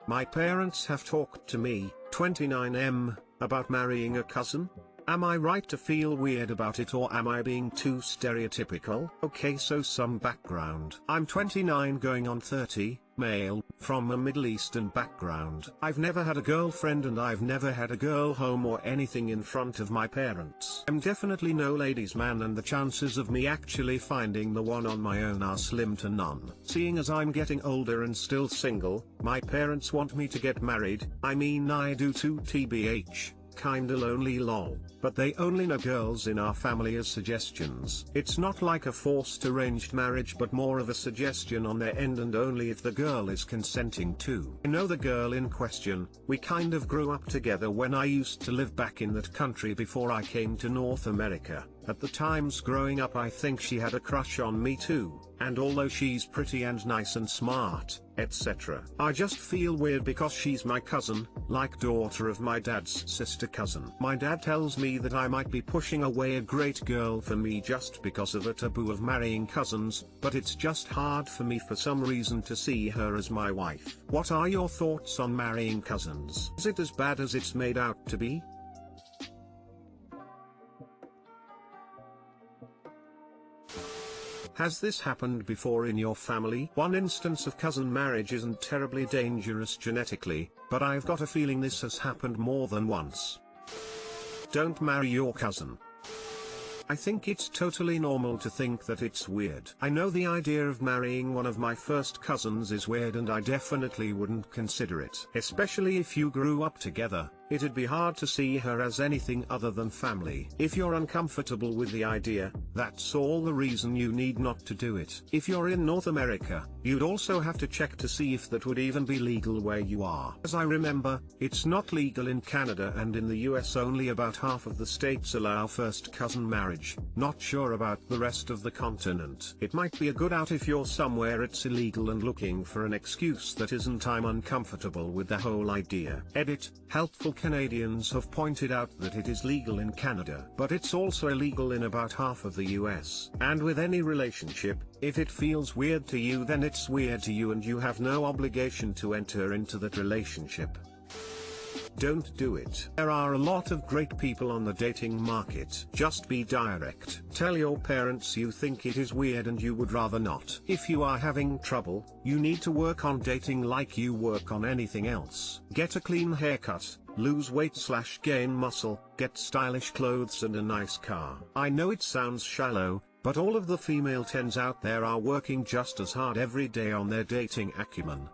My parents have talked to me, 29M, about marrying a cousin? Am I right to feel weird about it, or am I being too stereotypical? Okay, so some background. I'm 29 going on 30, male, from a Middle Eastern background. I've never had a girlfriend and I've never had a girl home or anything in front of my parents. I'm definitely no ladies' man, and the chances of me actually finding the one on my own are slim to none. Seeing as I'm getting older and still single, my parents want me to get married. I mean, I do too, tbh. Kinda lonely lol, but they only know girls in our family as suggestions. It's not like a forced arranged marriage, but more of a suggestion on their end, and only if the girl is consenting to. I know the girl in question. We kind of grew up together when I used to live back in that country before I came to North America. At the times growing up, I think she had a crush on me too, and although she's pretty and nice and smart, etc., I just feel weird because she's my cousin, like daughter of my dad's sister cousin. My dad tells me that I might be pushing away a great girl for me just because of a taboo of marrying cousins, but it's just hard for me for some reason to see her as my wife. What are your thoughts on marrying cousins? Is it as bad as it's made out to be? Has this happened before in your family? One instance of cousin marriage isn't terribly dangerous genetically, but I've got a feeling this has happened more than once. Don't marry your cousin. I think it's totally normal to think that it's weird. I know the idea of marrying one of my first cousins is weird, and I definitely wouldn't consider it. Especially if you grew up together, it'd be hard to see her as anything other than family. If you're uncomfortable with the idea, that's all the reason you need not to do it. If you're in North America, you'd also have to check to see if that would even be legal where you are. As I remember, it's not legal in Canada, and in the US only about half of the states allow first cousin marriage. Not sure about the rest of the continent. It might be a good out if you're somewhere it's illegal and looking for an excuse that isn't "I'm uncomfortable with the whole idea." Edit. Helpful Canadians have pointed out that it is legal in Canada, but it's also illegal in about half of the US. And with any relationship, if it feels weird to you, then it's weird to you, and you have no obligation to enter into that relationship. Don't do it. There are a lot of great people on the dating market. Just be direct. Tell your parents you think it is weird and you would rather not. If you are having trouble, you need to work on dating like you work on anything else. Get a clean haircut, lose weight/gain muscle, get stylish clothes and a nice car. I know it sounds shallow, but all of the female tens out there are working just as hard every day on their dating acumen.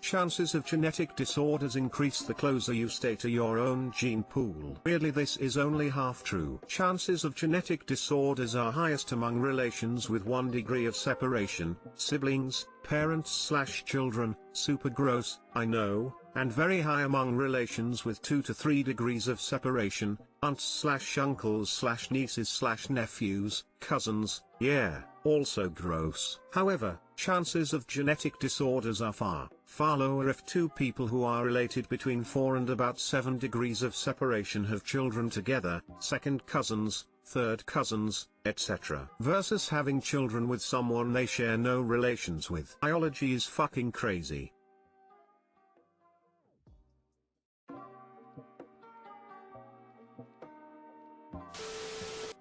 Chances of genetic disorders increase the closer you stay to your own gene pool. Weirdly, this is only half true. Chances of genetic disorders are highest among relations with 1 degree of separation, siblings, parents/children, super gross, I know, and very high among relations with 2 to 3 degrees of separation, aunts/uncles/nieces/nephews, cousins, yeah, also gross. However, chances of genetic disorders are far lower if two people who are related between 4 and about 7 degrees of separation have children together, second cousins, third cousins, etc., versus having children with someone they share no relations with. Biology is fucking crazy.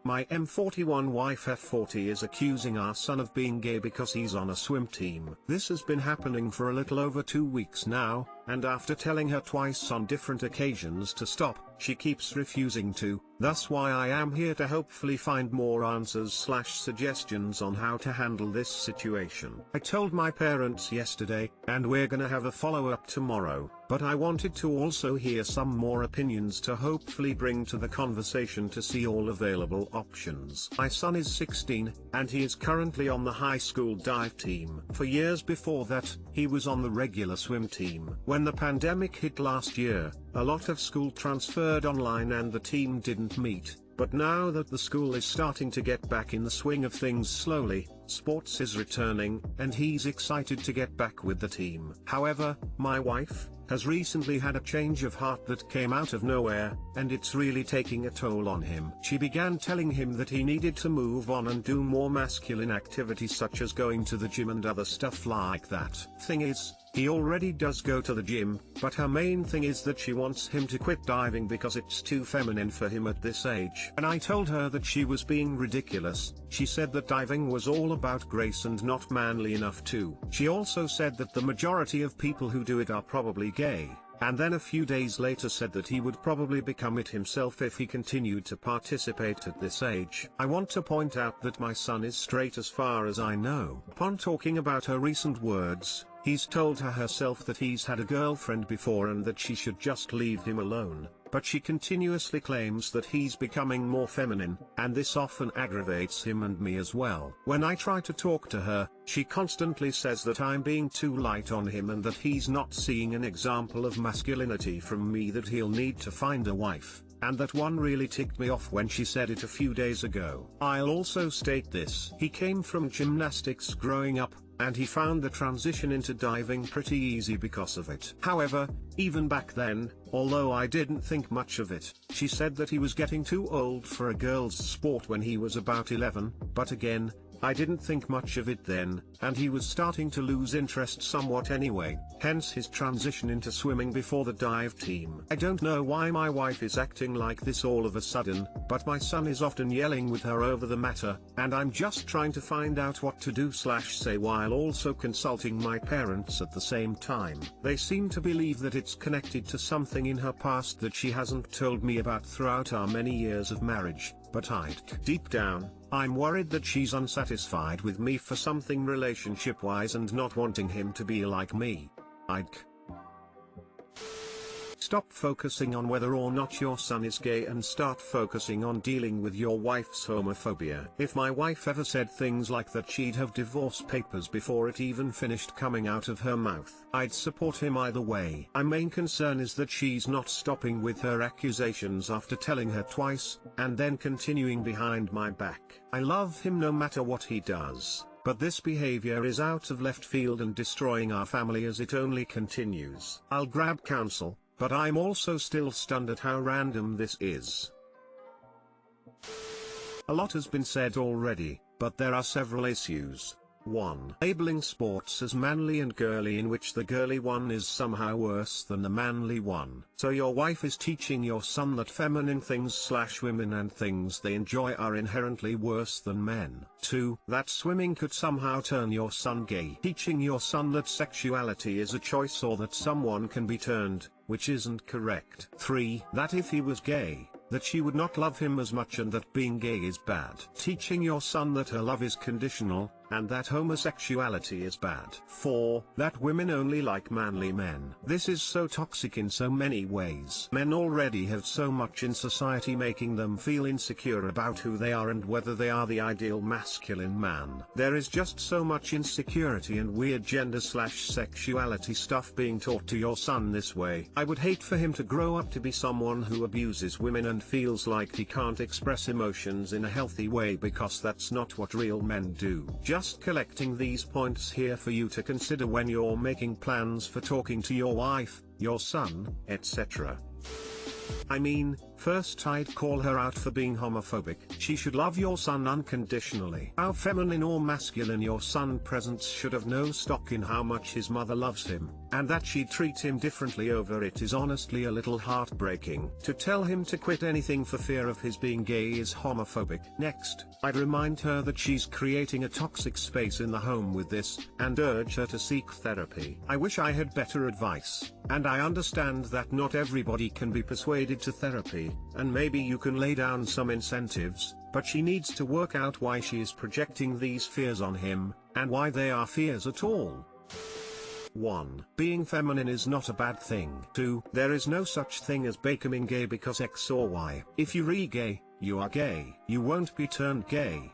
My M41 wife F40 is accusing our son of being gay because he's on a swim team. This has been happening for a little over 2 weeks now, and after telling her twice on different occasions to stop, she keeps refusing to. That's why I am here to hopefully find more answers/suggestions on how to handle this situation. I told my parents yesterday, and we're gonna have a follow-up tomorrow, but I wanted to also hear some more opinions to hopefully bring to the conversation to see all available options. My son is 16, and he is currently on the high school dive team. For years before that, he was on the regular swim team. When the pandemic hit last year, a lot of school transferred online and the team didn't meet, but now that the school is starting to get back in the swing of things slowly, sports is returning, and he's excited to get back with the team. However, my wife has recently had a change of heart that came out of nowhere, and it's really taking a toll on him. She began telling him that he needed to move on and do more masculine activities such as going to the gym and other stuff like that. Thing is, He already does go to the gym, but her main thing is that she wants him to quit diving because it's too feminine for him at this age. When I told her that she was being ridiculous, she said that diving was all about grace and not manly enough too. She also said that the majority of people who do it are probably gay. And then a few days later said that he would probably become it himself if he continued to participate at this age. I want to point out that my son is straight as far as I know. Upon talking about her recent words, he's told her herself that he's had a girlfriend before and that she should just leave him alone. But she continuously claims that he's becoming more feminine, and this often aggravates him and me as well. When I try to talk to her, she constantly says that I'm being too light on him and that he's not seeing an example of masculinity from me, that he'll need to find a wife. And that one really ticked me off when she said it a few days ago. I'll also state this: he came from gymnastics growing up, and he found the transition into diving pretty easy because of it. However, even back then, although I didn't think much of it, she said that he was getting too old for a girl's sport when he was about 11, but again, I didn't think much of it then, and he was starting to lose interest somewhat anyway, hence his transition into swimming before the dive team. I don't know why my wife is acting like this all of a sudden, but my son is often yelling with her over the matter, and I'm just trying to find out what to do / say while also consulting my parents at the same time. They seem to believe that it's connected to something in her past that she hasn't told me about throughout our many years of marriage, but deep down, I'm worried that she's unsatisfied with me for something relationship-wise and not wanting him to be like me. Stop focusing on whether or not your son is gay and start focusing on dealing with your wife's homophobia. If my wife ever said things like that, she'd have divorce papers before it even finished coming out of her mouth. I'd support him either way. My main concern is that she's not stopping with her accusations after telling her twice, and then continuing behind my back. I love him no matter what he does, but this behavior is out of left field and destroying our family as it only continues. I'll grab counsel, but I'm also still stunned at how random this is. A lot has been said already, but there are several issues. 1. Labeling sports as manly and girly, in which the girly one is somehow worse than the manly one. So your wife is teaching your son that feminine things / women and things they enjoy are inherently worse than men. 2. That swimming could somehow turn your son gay. Teaching your son that sexuality is a choice or that someone can be turned, which isn't correct. 3. That if he was gay, that she would not love him as much and that being gay is bad. Teaching your son that her love is conditional, and that homosexuality is bad. 4. That women only like manly men. This is so toxic in so many ways. Men already have so much in society making them feel insecure about who they are and whether they are the ideal masculine man. There is just so much insecurity and weird gender / sexuality stuff being taught to your son this way. I would hate for him to grow up to be someone who abuses women and feels like he can't express emotions in a healthy way, because that's not what real men do. Just collecting these points here for you to consider when you're making plans for talking to your wife, your son, etc. I mean, first I'd call her out for being homophobic. She should love your son unconditionally. How feminine or masculine your son presents should have no stock in how much his mother loves him, and that she'd treat him differently over it is honestly a little heartbreaking. To tell him to quit anything for fear of his being gay is homophobic. Next, I'd remind her that she's creating a toxic space in the home with this, and urge her to seek therapy. I wish I had better advice, and I understand that not everybody can be persuaded to therapy, and maybe you can lay down some incentives, but she needs to work out why she is projecting these fears on him, and why they are fears at all. 1. Being feminine is not a bad thing. 2. There is no such thing as becoming gay because X or Y. If you're gay, you are gay. You won't be turned gay.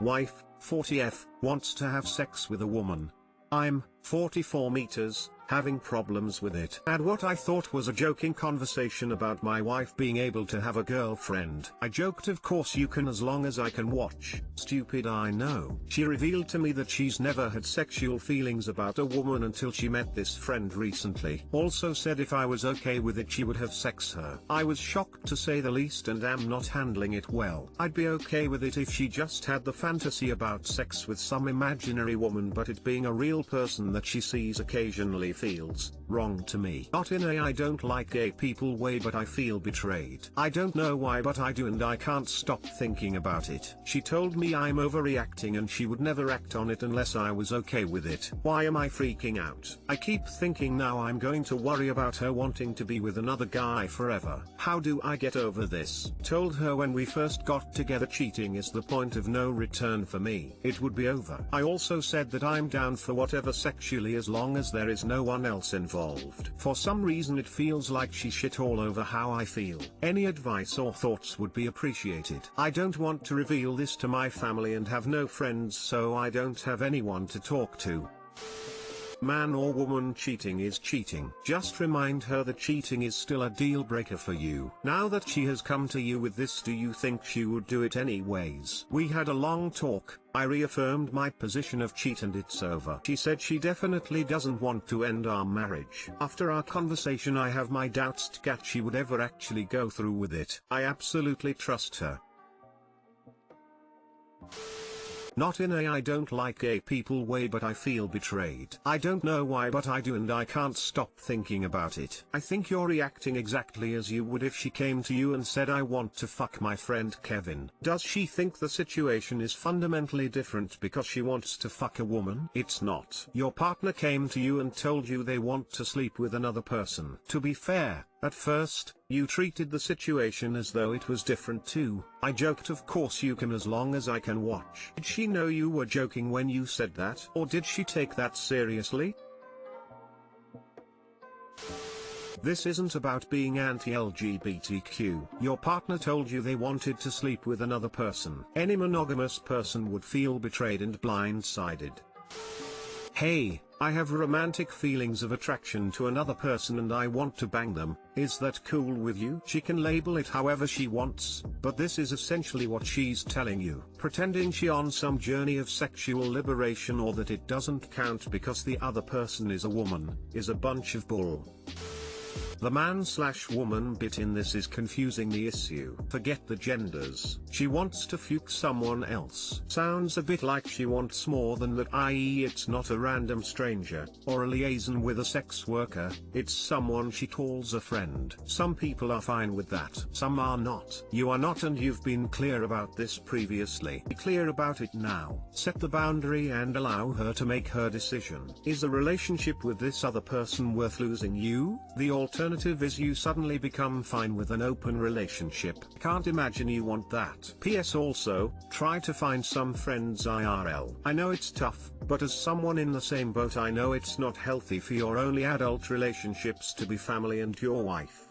Wife, 40F, wants to have sex with a woman. I'm 44 meters, having problems with it. Had what I thought was a joking conversation about my wife being able to have a girlfriend. I joked, of course you can as long as I can watch. Stupid, I know. She revealed to me that she's never had sexual feelings about a woman until she met this friend recently. Also said if I was okay with it she would have sex her. I was shocked to say the least and am not handling it well. I'd be okay with it if she just had the fantasy about sex with some imaginary woman, but it being a real person that she sees occasionally feels wrong to me. Not in a I don't like gay people way, but I feel betrayed. I don't know why, but I do, and I can't stop thinking about it. She told me I'm overreacting and she would never act on it unless I was okay with it. Why am I freaking out? I keep thinking now I'm going to worry about her wanting to be with another guy forever. How do I get over this? Told her when we first got together cheating is the point of no return for me. It would be over. I also said that I'm down for whatever sexually as long as there is no one else involved. For some reason it feels like she shit all over how I feel. Any advice or thoughts would be appreciated. I don't want to reveal this to my family and have no friends, so I don't have anyone to talk to. Man or woman, cheating is cheating. Just remind her that cheating is still a deal breaker for you. Now that she has come to you with this, do you think she would do it anyways? We had a long talk. I reaffirmed my position of cheat and it's over. She said she definitely doesn't want to end our marriage. After our conversation I have my doubts that she would ever actually go through with it. I absolutely trust her. Not in a I don't like gay people way, but I feel betrayed. I don't know why, but I do, and I can't stop thinking about it. I think you're reacting exactly as you would if she came to you and said I want to fuck my friend Kevin. Does she think the situation is fundamentally different because she wants to fuck a woman? It's not. Your partner came to you and told you they want to sleep with another person. To be fair, at first, you treated the situation as though it was different too. I joked, of course you can as long as I can watch. Did she know you were joking when you said that, or did she take that seriously? This isn't about being anti-LGBTQ. Your partner told you they wanted to sleep with another person. Any monogamous person would feel betrayed and blindsided. Hey, I have romantic feelings of attraction to another person and I want to bang them. Is that cool with you? She can label it however she wants, but this is essentially what she's telling you. Pretending she on some journey of sexual liberation or that it doesn't count because the other person is a woman, is a bunch of bull. The man/woman bit in this is confusing the issue. Forget the genders. She wants to fuck someone else. Sounds a bit like she wants more than that, i.e. it's not a random stranger, or a liaison with a sex worker, it's someone she calls a friend. Some people are fine with that. Some are not. You are not, and you've been clear about this previously. Be clear about it now. Set the boundary and allow her to make her decision. Is a relationship with this other person worth losing you? The alternative is you suddenly become fine with an open relationship. Can't imagine you want that. P.S. Also, try to find some friends IRL. I know it's tough, but as someone in the same boat I know it's not healthy for your only adult relationships to be family and your wife.